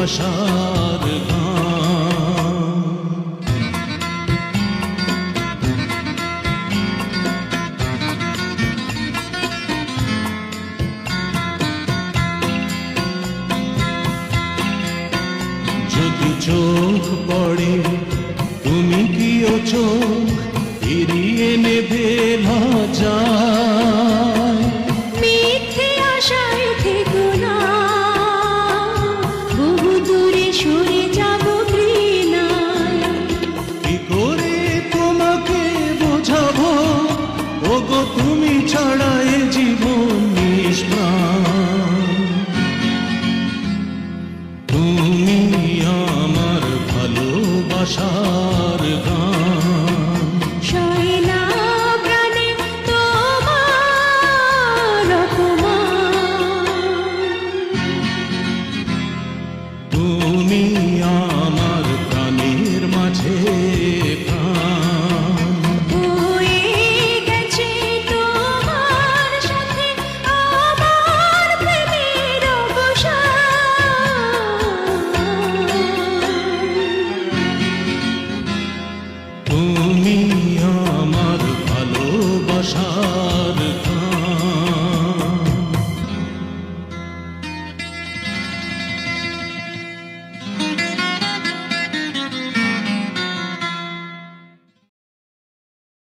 ভালোবাসার গান। যদি চোখ পড়ে তুমি কি ও চোখ ফিরিয়ে নেবে লজ্জায়? মিথ্যে আশায় থেকো না, বহু দূরে সরে যাব ঘৃণায়। কি করে তোমাকে বোঝাবো ওগো তুমি ছাড়া এ জীবন নিষ্প্রাণ। তুমি আমার ভালোবাসার গান। সয় না প্রাণে তোমার অপমান। তুমি